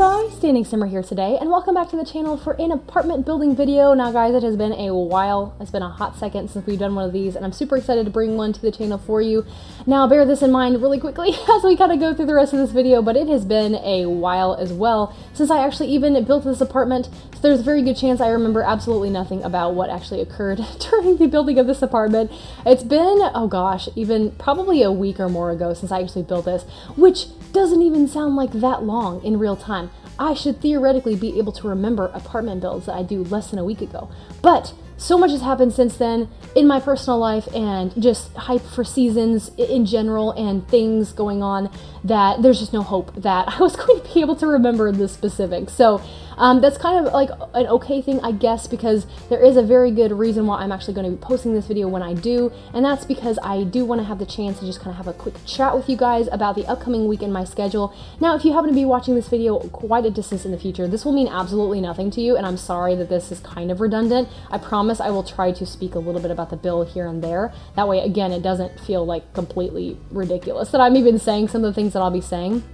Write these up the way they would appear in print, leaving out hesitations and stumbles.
guys, Standing Simmer here today, and welcome back to the channel for an apartment building video. Now guys, it has been a while, it's been a hot second since we've done one of these, and I'm super excited to bring one to the channel for you. Now bear this in mind really quickly as we kind of go through the rest of this video, but it has been a while as well since I actually even built this apartment, so there's a very good chance I remember absolutely nothing about what actually occurred during the building of this apartment. It's been, oh gosh, even probably a week or more ago since I actually built this, which doesn't even sound like that long in real time. I should theoretically be able to remember apartment builds that I do less than a week ago. But so much has happened since then in my personal life and just hype for seasons in general and things going on that there's just no hope that I was going to be able to remember the specifics. So that's kind of like an okay thing, I guess, because there is a very good reason why I'm actually going to be posting this video when I do, and that's because I do want to have the chance to just kind of have a quick chat with you guys about the upcoming week in my schedule. Now, if you happen to be watching this video quite a distance in the future, this will mean absolutely nothing to you, and I'm sorry that this is kind of redundant. I promise I will try to speak a little bit about the build here and there. That way, again, it doesn't feel like completely ridiculous that I'm even saying some of the things that I'll be saying.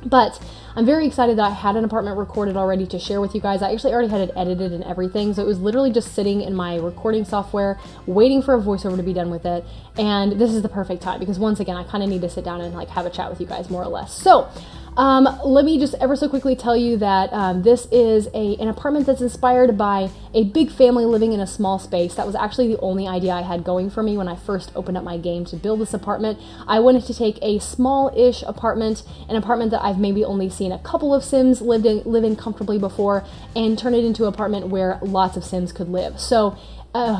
But I'm very excited that I had an apartment recorded already to share with you guys. I actually already had it edited and everything, so it was literally just sitting in my recording software, waiting for a voiceover to be done with it. And this is the perfect time because once again, I kind of need to sit down and like have a chat with you guys more or less. So let me just ever so quickly tell you that this is an apartment that's inspired by a big family living in a small space. That was actually the only idea I had going for me when I first opened up my game to build this apartment. I wanted to take a small-ish apartment, an apartment that I've maybe only seen a couple of Sims live in comfortably before, and turn it into an apartment where lots of Sims could live. So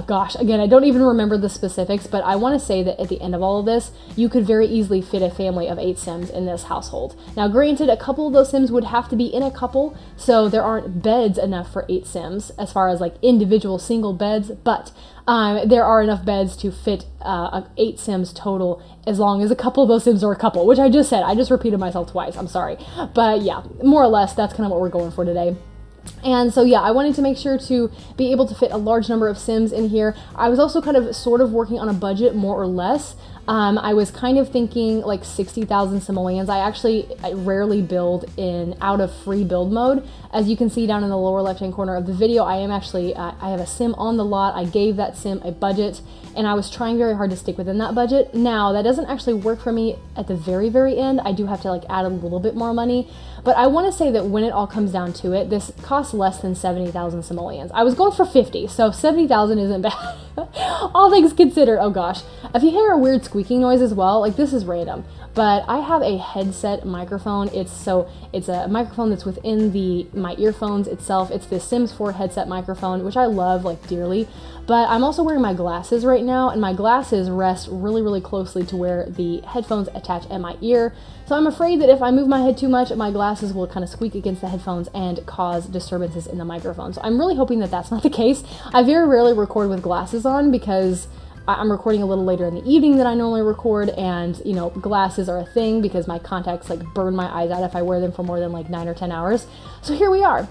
gosh, again, I don't even remember the specifics, but I want to say that at the end of all of this, you could very easily fit a family of 8 Sims in this household. Now, granted, a couple of those Sims would have to be in a couple, so there aren't beds enough for 8 Sims as far as like individual single beds, but there are enough beds to fit 8 Sims total as long as a couple of those Sims are a couple, which I just said. I just repeated myself twice. I'm sorry. But yeah, more or less, that's kind of what we're going for today. And so yeah, I wanted to make sure to be able to fit a large number of Sims in here. I was also kind of sort of working on a budget, more or less. I was kind of thinking like 60,000 simoleons. I rarely build out of free build mode. As you can see down in the lower left hand corner of the video, I have a Sim on the lot. I gave that Sim a budget and I was trying very hard to stick within that budget. Now that doesn't actually work for me at the very end. I do have to like add a little bit more money, but I want to say that when it all comes down to it, this costs less than 70,000 simoleons. I was going for 50, so 70,000 isn't bad. All things considered. Oh gosh, if you hear a weird squeaking noise as well, like this is random, but I have a headset microphone. It's a microphone that's within my earphones itself. It's the Sims 4 headset microphone, which I love like dearly, but I'm also wearing my glasses right now, and my glasses rest really closely to where the headphones attach at my ear. So I'm afraid that if I move my head too much, my glasses will kind of squeak against the headphones and cause disturbances in the microphone. So I'm really hoping that that's not the case. I very rarely record with glasses on because I'm recording a little later in the evening than I normally record, and you know, glasses are a thing because my contacts like burn my eyes out if I wear them for more than like 9 or 10 hours. So here we are.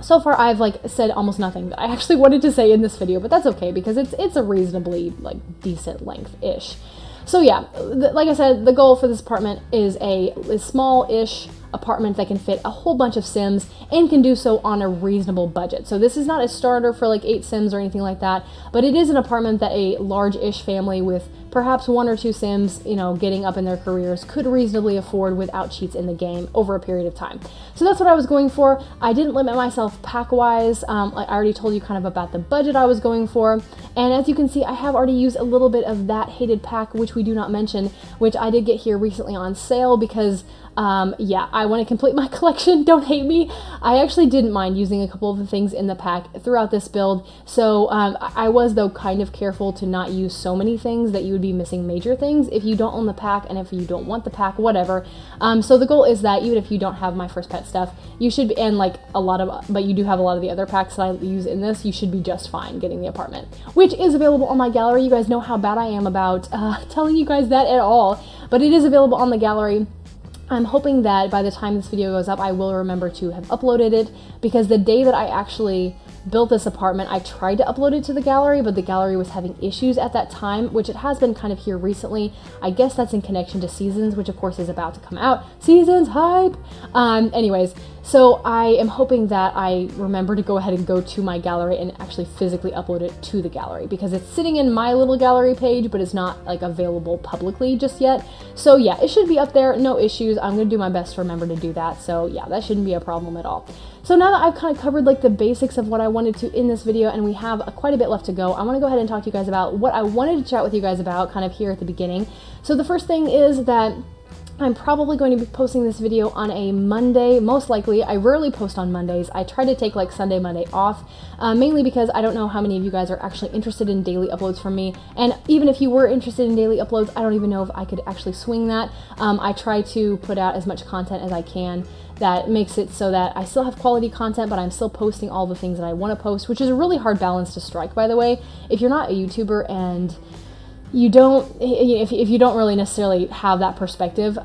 So far I've like said almost nothing that I actually wanted to say in this video, but that's okay because it's a reasonably like decent length-ish. So yeah, like I said, the goal for this apartment is a small-ish apartment that can fit a whole bunch of Sims and can do so on a reasonable budget. So this is not a starter for like 8 Sims or anything like that, but it is an apartment that a large-ish family with perhaps 1 or 2 Sims, you know, getting up in their careers could reasonably afford without cheats in the game over a period of time. So that's what I was going for. I didn't limit myself pack-wise. I already told you kind of about the budget I was going for, and as you can see, I have already used a little bit of that hated pack, which we do not mention, which I did get here recently on sale because yeah, I want to complete my collection. Don't hate me. I actually didn't mind using a couple of the things in the pack throughout this build. So I was though kind of careful to not use so many things that you would be missing major things if you don't own the pack and if you don't want the pack, whatever. So the goal is that even if you don't have my first pet stuff, you should be, and like but you do have a lot of the other packs that I use in this, you should be just fine getting the apartment, which is available on my gallery. You guys know how bad I am about telling you guys that at all, but it is available on the gallery. I'm hoping that by the time this video goes up, I will remember to have uploaded it, because the day that I actually built this apartment, I tried to upload it to the gallery, but the gallery was having issues at that time, which it has been kind of here recently. I guess that's in connection to Seasons, which of course is about to come out. Seasons hype! Anyways, So I am hoping that I remember to go ahead and go to my gallery and actually physically upload it to the gallery, because it's sitting in my little gallery page, but it's not like available publicly just yet. So yeah, it should be up there, no issues. I'm gonna do my best to remember to do that. So yeah, that shouldn't be a problem at all. So now that I've kind of covered like the basics of what I wanted to in this video, and we have quite a bit left to go, I want to go ahead and talk to you guys about what I wanted to chat with you guys about kind of here at the beginning. So the first thing is that I'm probably going to be posting this video on a Monday, most likely. I rarely post on Mondays. I try to take like Sunday, Monday off, mainly because I don't know how many of you guys are actually interested in daily uploads from me. And even if you were interested in daily uploads, I don't even know if I could actually swing that. I try to put out as much content as I can that makes it so that I still have quality content, but I'm still posting all the things that I want to post, which is a really hard balance to strike, by the way. If you're not a YouTuber and you don't, if you don't really necessarily have that perspective,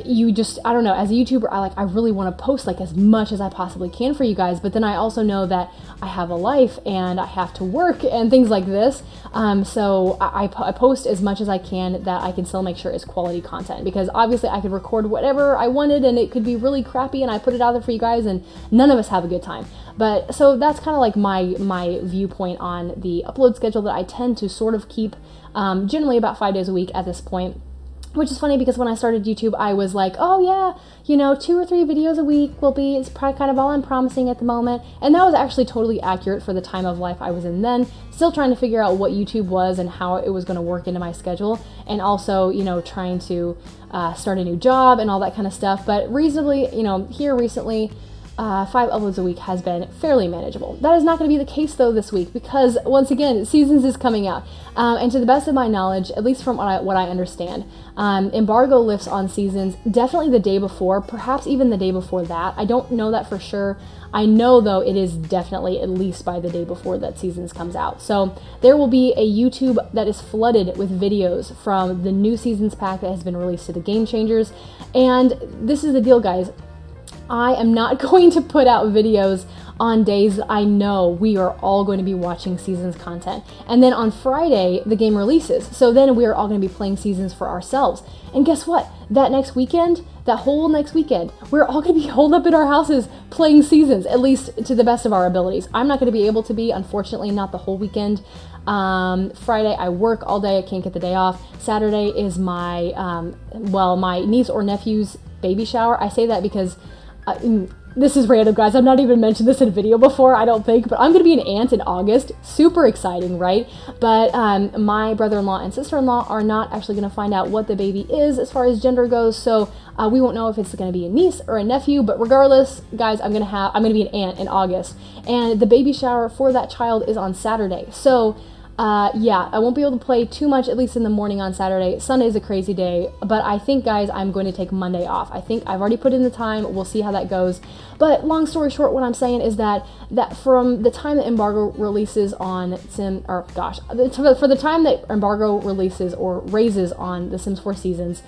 you just, I don't know, as a YouTuber, I really want to post like as much as I possibly can for you guys, but then I also know that I have a life and I have to work and things like this. So I post as much as I can that I can still make sure it's quality content, because obviously I could record whatever I wanted and it could be really crappy and I put it out there for you guys and none of us have a good time. But so that's kind of like my viewpoint on the upload schedule that I tend to sort of keep generally about 5 days a week at this point. Which is funny because when I started YouTube, I was like, oh yeah, 2 or 3 videos a week it's probably kind of all I'm promising at the moment. And that was actually totally accurate for the time of life I was in then. Still trying to figure out what YouTube was and how it was going to work into my schedule. And also, trying to start a new job and all that kind of stuff. But reasonably, here recently, 5 uploads a week has been fairly manageable. That is not going to be the case though this week, because once again, Seasons is coming out. And to the best of my knowledge, at least from what I understand, embargo lifts on Seasons definitely the day before, perhaps even the day before that. I don't know that for sure. I know though it is definitely at least by the day before that Seasons comes out. So there will be a YouTube that is flooded with videos from the new Seasons pack that has been released to the Game Changers. And this is the deal, guys. I am not going to put out videos on days that I know we are all going to be watching Seasons content. And then on Friday, the game releases. So then we are all going to be playing Seasons for ourselves. And guess what? That whole next weekend, we're all going to be holed up in our houses playing Seasons, at least to the best of our abilities. I'm not going to be able to be, unfortunately, not the whole weekend. Friday, I work all day. I can't get the day off. Saturday is my niece or nephew's baby shower. I say that because this is random, guys. I've not even mentioned this in a video before, I don't think, but I'm going to be an aunt in August. Super exciting, right? But my brother-in-law and sister-in-law are not actually going to find out what the baby is as far as gender goes, so we won't know if it's going to be a niece or a nephew. But regardless, guys, I'm going to be an aunt in August, and the baby shower for that child is on Saturday. So yeah, I won't be able to play too much, at least in the morning on Saturday. Sunday's a crazy day, but I think, guys, I'm going to take Monday off. I think I've already put in the time. We'll see how that goes. But long story short, what I'm saying is that from the time that embargo releases on for the time that embargo releases or raises on The Sims 4 Seasons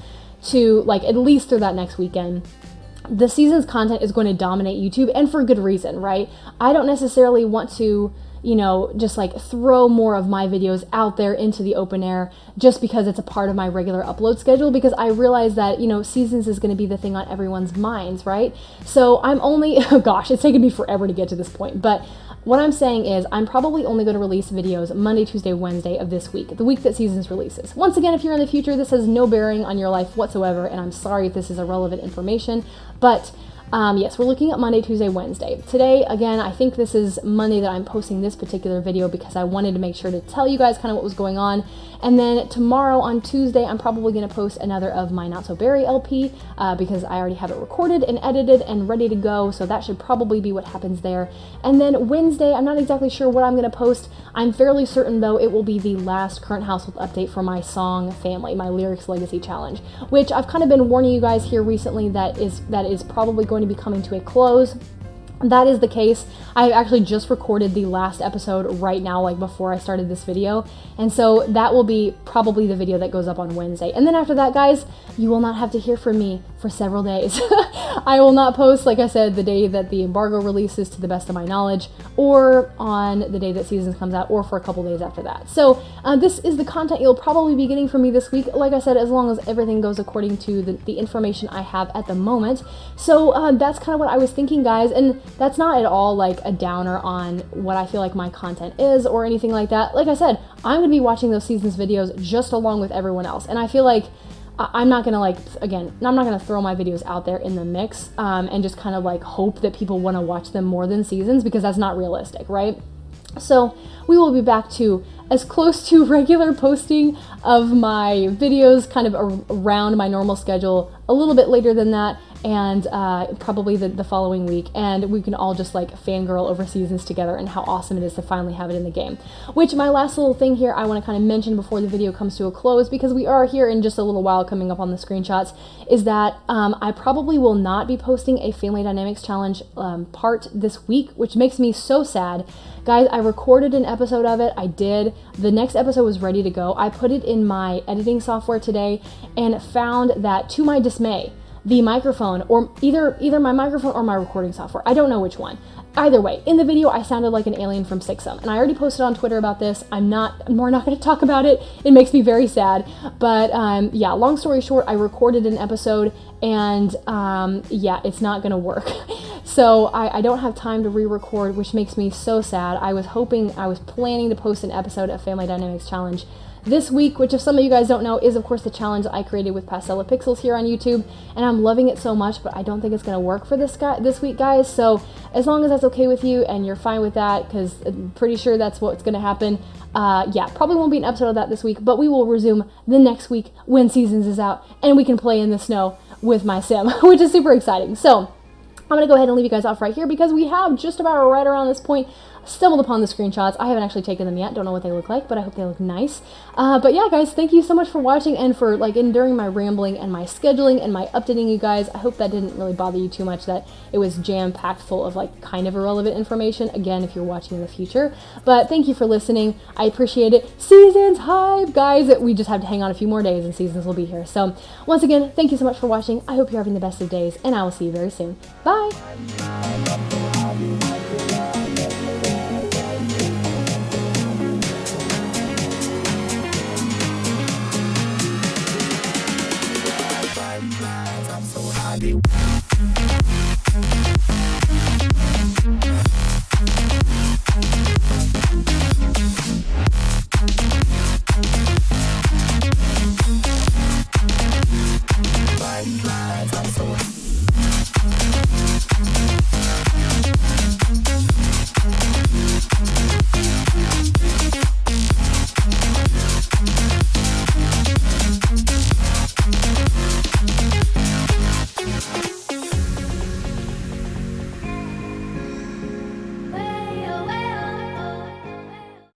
to like at least through that next weekend, the Seasons content is going to dominate YouTube, and for good reason, right? I don't necessarily want to just like throw more of my videos out there into the open air just because it's a part of my regular upload schedule, because I realize that, Seasons is going to be the thing on everyone's minds, right? So I'm only, oh gosh, it's taken me forever to get to this point, but what I'm saying is I'm probably only going to release videos Monday, Tuesday, Wednesday of this week, the week that Seasons releases. Once again, if you're in the future, this has no bearing on your life whatsoever, and I'm sorry if this is irrelevant information, but yes, we're looking at Monday, Tuesday, Wednesday. Today, again, I think this is Monday that I'm posting this particular video because I wanted to make sure to tell you guys kind of what was going on. And then tomorrow on Tuesday, I'm probably going to post another of my Not So Berry LP because I already have it recorded and edited and ready to go. So that should probably be what happens there. And then Wednesday, I'm not exactly sure what I'm going to post. I'm fairly certain, though, it will be the last current household update for my song Family, my Lyrics Legacy Challenge, which I've kind of been warning you guys here recently that is probably going to be coming to a close. that is the case. I actually just recorded the last episode right now, like before I started this video. And so that will be probably the video that goes up on Wednesday. And then after that, guys, you will not have to hear from me for several days. I will not post, like I said, the day that the embargo releases to the best of my knowledge, or on the day that Seasons comes out, or for a couple days after that. So this is the content you'll probably be getting from me this week. Like I said, as long as everything goes according to the information I have at the moment. So that's kind of what I was thinking, guys. And that's not at all like a downer on what I feel like my content is or anything like that. Like I said, I'm going to be watching those Seasons videos just along with everyone else. And I feel like I'm not going to I'm not going to throw my videos out there in the mix and just kind of like hope that people want to watch them more than Seasons, because that's not realistic, right? So we will be back to as close to regular posting of my videos kind of around my normal schedule, a little bit later than that, and probably the following week, and we can all just like fangirl over Seasons together and how awesome it is to finally have it in the game. Which, my last little thing here I want to kind of mention before the video comes to a close, because we are here in just a little while coming up on the screenshots, is that I probably will not be posting a Family Dynamics Challenge part this week, which makes me so sad. Guys, I recorded an episode of it. I did. The next episode was ready to go. I put it in my editing software today and found that, to my dismay, the microphone, or either my microphone or my recording software, I don't know which one. Either way, in the video I sounded like an alien from Sixum, and I already posted on Twitter about this. We're not going to talk about it. It makes me very sad. But yeah, long story short, I recorded an episode, and yeah, it's not going to work. So I don't have time to re-record, which makes me so sad. I was planning to post an episode of Family Dynamics Challenge this week, which, if some of you guys don't know, is of course the challenge I created with Pastella Pixels here on YouTube, and I'm loving it so much, but I don't think it's going to work for this week, guys. So as long as that's okay with you and you're fine with that, because I'm pretty sure that's what's going to happen, yeah, probably won't be an episode of that this week, but we will resume the next week when Seasons is out and we can play in the snow with my sim, which is super exciting. So I'm going to go ahead and leave you guys off right here, because we have just about right around this point stumbled upon the screenshots. I haven't actually taken them yet. Don't know what they look like, but I hope they look nice. But yeah, guys, thank you so much for watching and for like enduring my rambling and my scheduling and my updating you guys. I hope that didn't really bother you too much, that it was jam-packed full of like kind of irrelevant information, again, if you're watching in the future. But thank you for listening. I appreciate it. Seasons hype, guys. We just have to hang on a few more days and Seasons will be here. So once again, thank you so much for watching. I hope you're having the best of days, and I will see you very soon. Bye. I'm so happy.